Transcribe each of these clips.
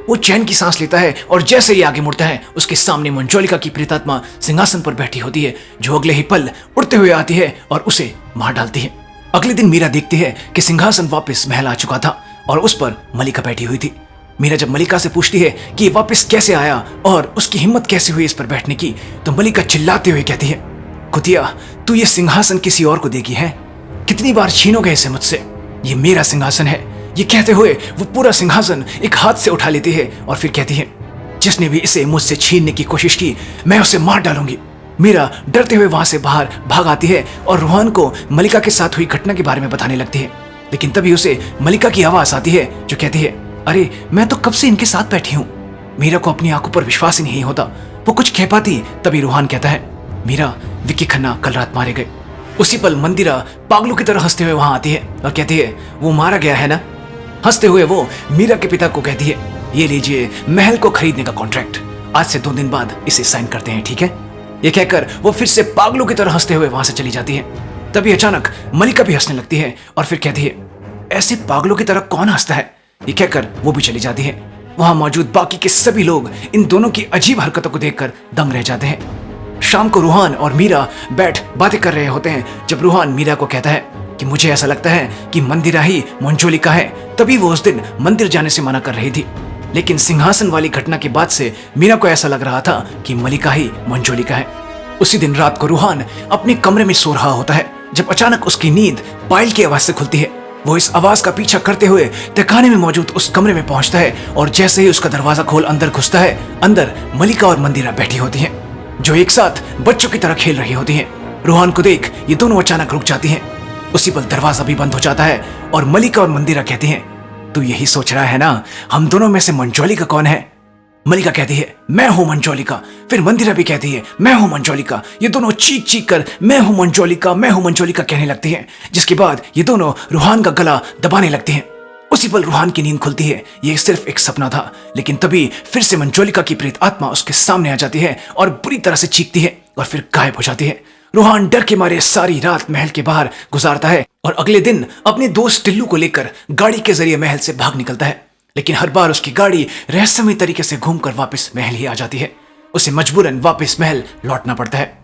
वो चैन की सांस लेता है और जैसे ही आगे मुड़ता है उसके सामने मंजोलिका की प्रेतात्मा सिंहासन पर बैठी होती है, जो अगले ही पल उड़ते हुए आती है और उसे मार डालती है। अगले दिन मीरा देखती है कि सिंहासन वापस महल आ चुका था और उस पर मलिका बैठी हुई थी। मीरा जब मलिका से पूछती है कि ये वापस कैसे आया और उसकी हिम्मत कैसे हुई इस पर बैठने की, तो मलिका चिल्लाते हुए कहती है, कुतिया, तू ये सिंहासन किसी और को देगी है? कितनी बार छीनोगे इसे मुझसे? ये मेरा सिंहासन है। ये कहते हुए वो पूरा सिंहासन एक हाथ से उठा लेती है और फिर कहती है, जिसने भी इसे मुझसे छीनने की कोशिश की मैं उसे मार डालूंगी। मीरा डरते हुए वहां से बाहर भाग आती है और रोहन को मलिका के साथ हुई घटना के बारे में बताने लगती है। लेकिन तभी उसे मलिका की आवाज आती है जो कहती है, अरे मैं तो कब से इनके साथ बैठी हूँ। मीरा को अपनी आंखों पर विश्वास ही नहीं होता। वो कुछ कह पाती तभी रोहन कहता है, मीरा, विक्की खन्ना कल रात मारे गए। उसी पल मंदिरा पागलों की तरह हंसते हुए वहां आती है और कहती है, वो मारा गया है ना? हंसते हुए वो मीरा के पिता को कहती है, ये लीजिए महल को खरीदने का कॉन्ट्रैक्ट, आज से 2 दिन बाद इसे साइन करते हैं, ठीक है? ये कहकर वो फिर से पागलों की तरह हंसते हुए वहां से चली जाती है। तभी अचानक मलिका भी हंसने लगती है और फिर कहती है, ऐसे पागलों की तरह कौन हंसता है? ये कहकर वो भी चली जाती है। वहां मौजूद बाकी के सभी लोग इन दोनों की अजीब हरकतों को देखकर दंग रह जाते हैं। शाम को रूहान और मीरा बैठ बातें कर रहे होते हैं जब रूहान मीरा को कहता है कि मुझे ऐसा लगता है कि मंदिरा ही मंजोलिका है। तभी वो उस दिन मंदिर जाने से मना कर रही थी, लेकिन सिंहासन वाली घटना के बाद से मीरा को ऐसा लग रहा था कि मलिका ही मंजोलिका है। उसी दिन रात को रूहान अपने कमरे में सो रहा होता है जब अचानक उसकी नींद पायल की आवाज से खुलती है। वो इस आवाज का पीछा करते हुए तहखाने में मौजूद उस कमरे में पहुंचता है और जैसे ही उसका दरवाजा खोल अंदर घुसता है, अंदर मलिका और मंदिरा बैठी होती हैं, जो एक साथ बच्चों की तरह खेल रही होती हैं। रूहान को देख ये दोनों अचानक रुक जाती हैं। उसी पल दरवाजा भी बंद हो जाता है और मलिका और मंदिरा कहती हैं, तू यही सोच रहा है ना, हम दोनों में से मंजोलिका कौन है? मलिका कहती है, मैं हूं मंजोलिका। फिर मंदिरा भी कहती है, मैं हूं मंजोलिका। ये दोनों चीख चीख कर मैं हूं मंजोलिका, मैं हूं मंजोलिका कहने लगती हैं, जिसके बाद ये दोनों रूहान का गला दबाने लगती हैं। उसी पल रूहान की नींद खुलती है। ये सिर्फ एक सपना था, लेकिन तभी फिर से मंजोलिका की प्रेत आत्मा उसके सामने आ जाती है और बुरी तरह से चीखती है और फिर गायब हो जाती है। रूहान डर के मारे सारी रात महल के बाहर गुजारता है और अगले दिन अपने दोस्त टिल्लू को लेकर गाड़ी के जरिए महल से भाग निकलता है, लेकिन हर बार उसकी गाड़ी रहस्यमय तरीके से घूमकर वापस महल ही आ जाती है। उसे मजबूरन वापस महल लौटना पड़ता है।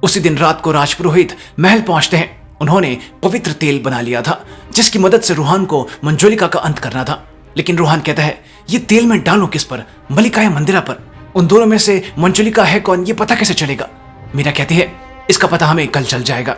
उसी दिन रात को राजपुरोहित महल पहुंचते हैं। उन्होंने पवित्र तेल बना लिया था जिसकी मदद से रूहान को मंजोलिका का अंत करना था, लेकिन रूहान कहता है, ये तेल मैं डालूं किस पर, मलिका या मंदिरा पर? उन दोनों में से मंजोलिका है कौन, ये पता कैसे चलेगा? मीरा कहती है, इसका पता हमें कल चल जाएगा।